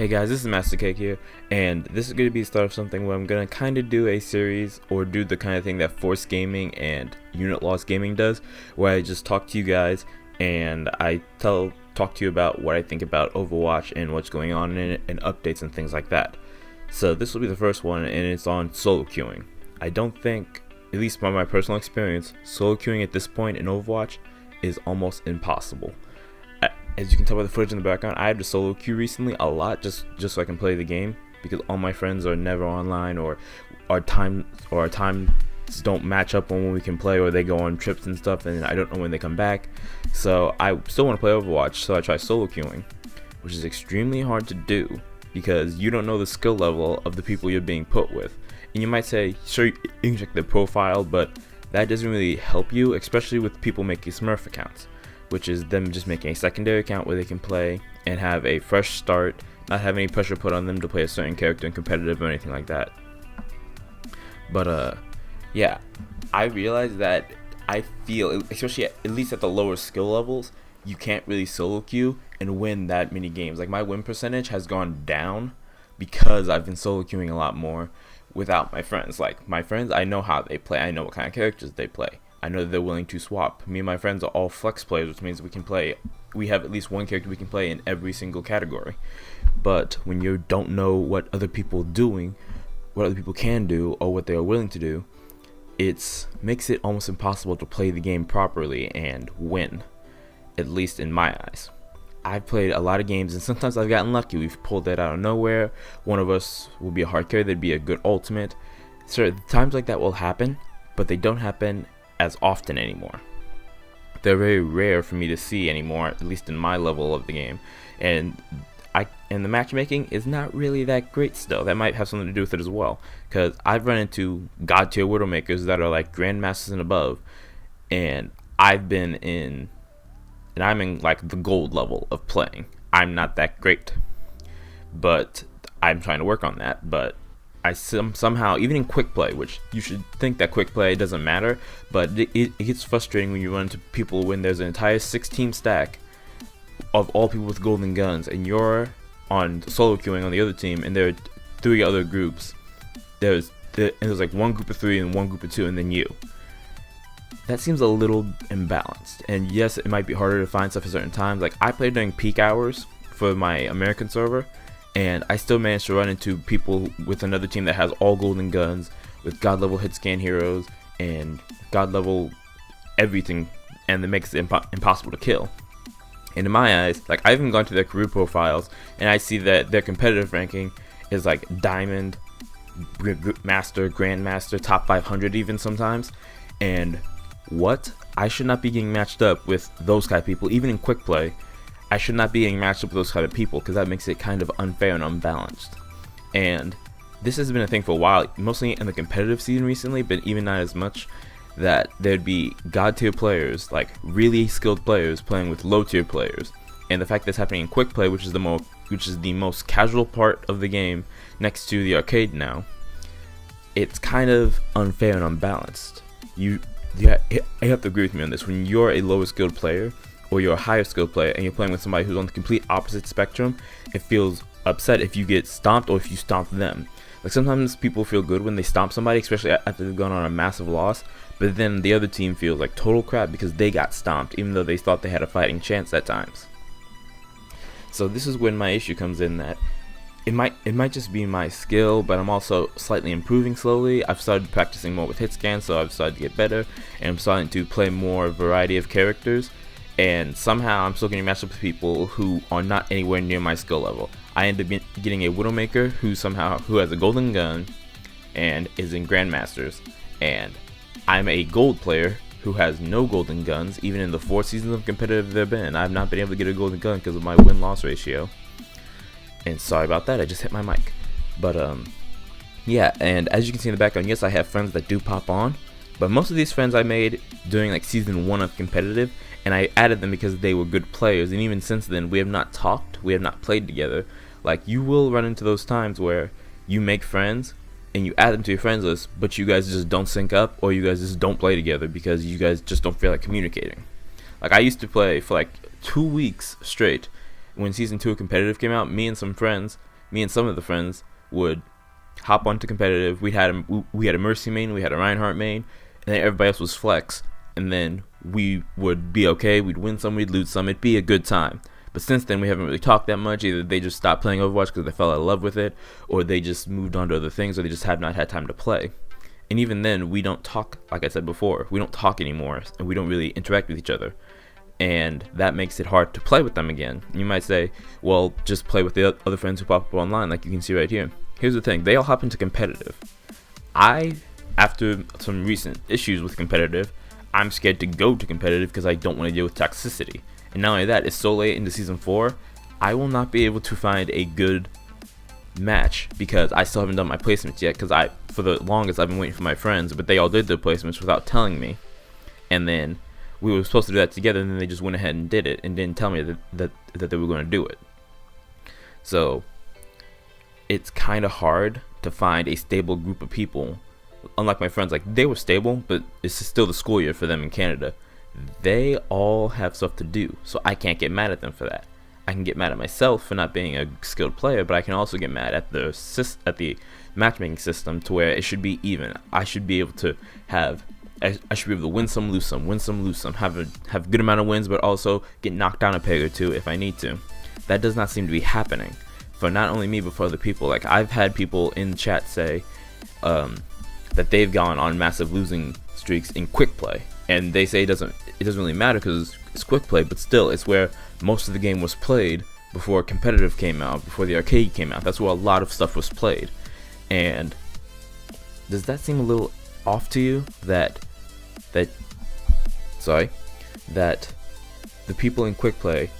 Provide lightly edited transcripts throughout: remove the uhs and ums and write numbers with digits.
Hey guys, this is Master Cake here, and this is going to be the start of something where I'm going to kind of do a series or do the kind of thing that Force Gaming and Unit Loss Gaming does, where I just talk to you guys and I talk to you about what I think about Overwatch and what's going on in it and updates and things like that. So this will be the first one, and it's on solo queuing. I don't think, at least by my personal experience, solo queuing at this point in Overwatch is almost impossible. As you can tell by the footage in the background, I had to solo queue recently a lot just so I can play the game, because all my friends are never online, or our times don't match up on when we can play, or they go on trips and stuff and I don't know when they come back. So I still want to play Overwatch, so I try solo queuing, which is extremely hard to do because you don't know the skill level of the people you're being put with. And you might say, sure, you can check their profile, but that doesn't really help you, especially with people making Smurf accounts, which is them just making a secondary account where they can play and have a fresh start, not have any pressure put on them to play a certain character in competitive or anything like that. But yeah, I realized that I feel, especially at least at the lower skill levels, you can't really solo queue and win that many games. Like, my win percentage has gone down because I've been solo queuing a lot more without my friends. Like, my friends, I know how they play, I know what kind of characters they play, I know that they're willing to swap. Me and my friends are all flex players, which means we have at least one character we can play in every single category. But when you don't know what other people are doing, what other people can do, or what they are willing to do, it makes it almost impossible to play the game properly and win, at least in my eyes. I've played a lot of games, and sometimes I've gotten lucky. We've pulled that out of nowhere. One of us will be a hard carry, there'd be a good ultimate. So times like that will happen, but they don't happen as often anymore. They're very rare for me to see anymore, at least in my level of the game. And the matchmaking is not really that great still. That might have something to do with it as well, because I've run into god tier Widowmakers that are like Grandmasters and above, and I'm in like the gold level of playing. I'm not that great, but I'm trying to work on that. But I somehow, even in quick play, which you should think that quick play doesn't matter, but it gets frustrating when you run into people when there's an entire 6-team stack of all people with golden guns, and you're on solo queuing on the other team, and there are 3 other groups. There's like one group of 3 and one group of 2, and then you. That seems a little imbalanced. And yes, it might be harder to find stuff at certain times. Like, I play during peak hours for my American server, and I still managed to run into people with another team that has all golden guns, with god level hit scan heroes and god level everything, and that makes it impossible to kill. And in my eyes, like, I've even gone to their career profiles, and I see that their competitive ranking is like Diamond, Master, Grandmaster, top 500 even sometimes. And what? I should not be getting matched up with those kind of people, even in quick play. I should not be getting matched up with those kind of people, because that makes it kind of unfair and unbalanced. And this has been a thing for a while, mostly in the competitive season recently, but even not as much, that there'd be god tier players, like really skilled players, playing with low tier players. And the fact that's happening in quick play, which is the most casual part of the game next to the arcade now, it's kind of unfair and unbalanced. You have to agree with me on this. When you're a lower skilled player, or you're a higher skilled player, and you're playing with somebody who's on the complete opposite spectrum, it feels upset if you get stomped or if you stomp them. Like, sometimes people feel good when they stomp somebody, especially after they've gone on a massive loss, but then the other team feels like total crap because they got stomped, even though they thought they had a fighting chance at times. So this is when my issue comes in, that it might just be my skill, but I'm also slightly improving slowly. I've started practicing more with hit scan, so I've started to get better, and I'm starting to play more variety of characters. And somehow I'm still getting matched up with people who are not anywhere near my skill level. I end up getting a Widowmaker who has a golden gun and is in Grandmasters, and I'm a gold player who has no golden guns. Even in the 4 seasons of competitive there have been, I've not been able to get a golden gun because of my win-loss ratio. And sorry about that, I just hit my mic. But yeah, and as you can see in the background, yes, I have friends that do pop on, but most of these friends I made during like season 1 of competitive, and I added them because they were good players, and even since then we have not talked, we have not played together. Like, you will run into those times where you make friends and you add them to your friends list, but you guys just don't sync up, or you guys just don't play together because you guys just don't feel like communicating. Like, I used to play for like 2 weeks straight when season 2 of competitive came out, me and some of the friends would hop onto competitive. We had a Mercy main, we had a Reinhardt main, and then everybody else was flex. And then we would be okay. We'd win some, we'd lose some. It'd be a good time. But since then, we haven't really talked that much. Either they just stopped playing Overwatch because they fell out of love with it, or they just moved on to other things, or they just have not had time to play. And even then, we don't talk, like I said before, we don't talk anymore, and we don't really interact with each other. And that makes it hard to play with them again. You might say, well, just play with the other friends who pop up online, like you can see right here. Here's the thing, they all hop into competitive. After some recent issues with competitive, I'm scared to go to competitive because I don't want to deal with toxicity. And not only that, it's so late into season 4, I will not be able to find a good match because I still haven't done my placements yet, because for the longest I've been waiting for my friends, but they all did their placements without telling me. And then we were supposed to do that together, and then they just went ahead and did it and didn't tell me that they were going to do it. So it's kind of hard to find a stable group of people. Unlike my friends, like, they were stable, but it's still the school year for them in Canada. They all have stuff to do, so I can't get mad at them for that. I can get mad at myself for not being a skilled player, but I can also get mad at the matchmaking system to where it should be even. I should be able to win some, lose some, have a good amount of wins, but also get knocked down a peg or two if I need to. That does not seem to be happening for not only me, but for other people. Like, I've had people in chat say that they've gone on massive losing streaks in quick play, and they say it doesn't really matter because it's quick play, but still, it's where most of the game was played before competitive came out, before the arcade came out. That's where a lot of stuff was played. And does that seem a little off to you that the people in quick play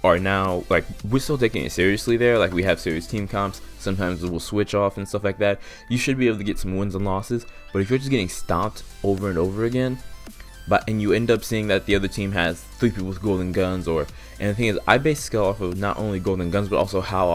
are now, like, we're still taking it seriously there. Like, we have serious team comps, sometimes we'll switch off and stuff like that. You should be able to get some wins and losses, but if you're just getting stomped over and over again, and you end up seeing that the other team has 3 people with golden guns, and the thing is, I base skill off of not only golden guns, but also how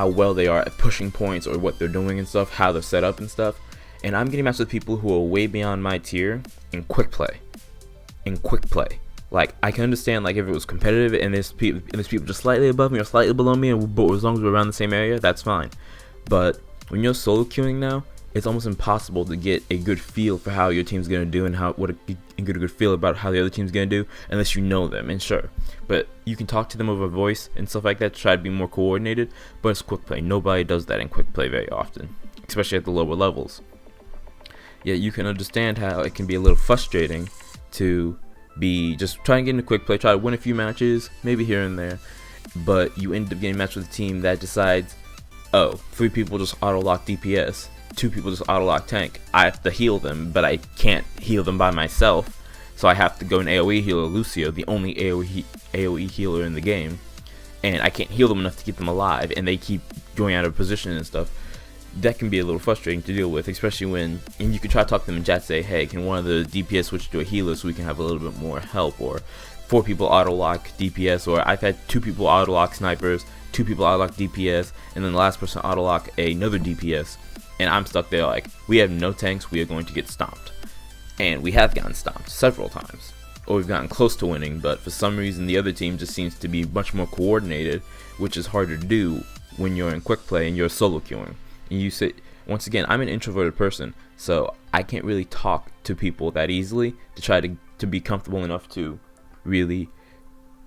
well they are at pushing points or what they're doing and stuff, how they're set up and stuff. And I'm getting matched with people who are way beyond my tier in quick play. Like, I can understand, like, if it was competitive and there's people just slightly above me or slightly below me, but as long as we're around the same area, that's fine. But when you're solo queuing now, it's almost impossible to get a good feel for how your team's gonna do and get a good feel about how the other team's gonna do unless you know them. And sure, but you can talk to them over voice and stuff like that to try to be more coordinated. But it's quick play. Nobody does that in quick play very often, especially at the lower levels. Yeah, you can understand how it can be a little frustrating to be just trying to get into quick play, try to win a few matches, maybe here and there, but you end up getting matched with a team that decides, oh, 3 people just auto lock DPS, 2 people just auto lock tank. I have to heal them, but I can't heal them by myself, so I have to go and AoE healer Lucio, the only AoE healer in the game, and I can't heal them enough to keep them alive, and they keep going out of position and stuff. That can be a little frustrating to deal with, especially and you can try to talk to them in chat, say, hey, can one of the DPS switch to a healer so we can have a little bit more help, or 4 people auto lock DPS, or I've had 2 people auto lock snipers, 2 people auto lock DPS, and then the last person auto lock another DPS, and I'm stuck there like, we have no tanks, we are going to get stomped. And we have gotten stomped several times, or we've gotten close to winning, but for some reason the other team just seems to be much more coordinated, which is harder to do when you're in quick play and you're solo queuing. And you say, once again, I'm an introverted person, so I can't really talk to people that easily to try to be comfortable enough to really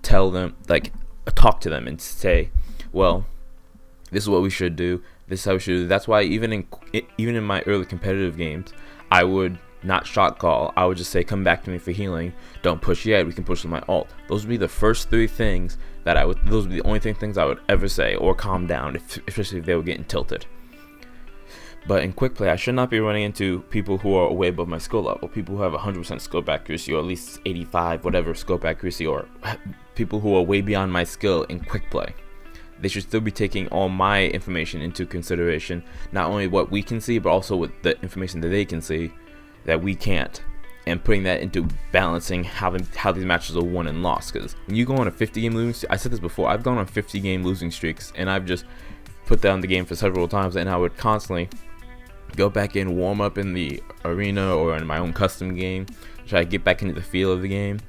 tell them, like, talk to them and say, well, this is what we should do, this is how we should do. That's why even in my early competitive games, I would not shot call. I would just say, come back to me for healing, don't push yet, we can push with my ult. Those would be the first 3 things those would be the only things I would ever say, or calm down, especially if they were getting tilted. But in quick play, I should not be running into people who are way above my skill level, people who have 100% scope accuracy, or at least 85, whatever scope accuracy, or people who are way beyond my skill in quick play. They should still be taking all my information into consideration, not only what we can see, but also with the information that they can see that we can't, and putting that into balancing how these matches are won and lost. Because when you go on a 50-game losing streak, I said this before, I've gone on 50-game losing streaks, and I've just put down the game for several times, and I would constantly go back in, warm up in the arena or in my own custom game, try to get back into the feel of the game.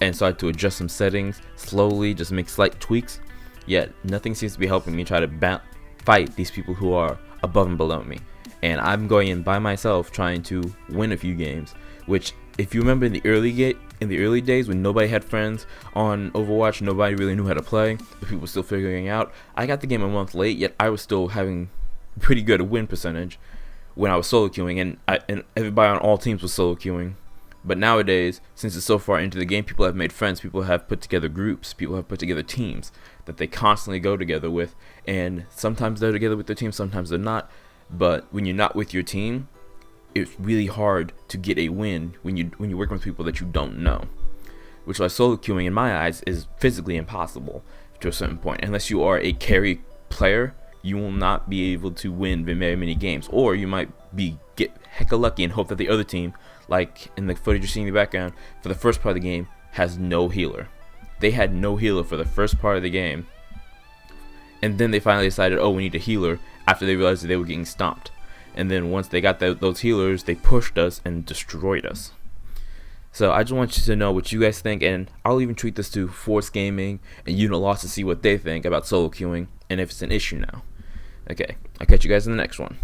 and started to adjust some settings slowly, just make slight tweaks. Yet nothing seems to be helping me try to fight these people who are above and below me. And I'm going in by myself trying to win a few games, which, if you remember in the early days when nobody had friends on Overwatch, nobody really knew how to play, the people were still figuring out. I got the game a month late, yet I was still having pretty good win percentage when I was solo queuing, and everybody on all teams was solo queuing. But nowadays, since it's so far into the game, people have made friends, people have put together groups, people have put together teams that they constantly go together with, and sometimes they're together with their team, sometimes they're not. But when you're not with your team, it's really hard to get a win when you're working with people that you don't know, which, like, solo queuing in my eyes is physically impossible to a certain point. Unless you are a carry player, you will not be able to win very many games, or you might get hecka lucky and hope that the other team, like in the footage you're seeing in the background, for the first part of the game has no healer. They had no healer for the first part of the game, and then they finally decided, oh, we need a healer, after they realized that they were getting stomped. And then once they got those healers, they pushed us and destroyed us. So I just want you to know what you guys think, and I'll even tweet this to Force Gaming and Unit Loss to see what they think about solo queuing and if it's an issue now. Okay, I'll catch you guys in the next one.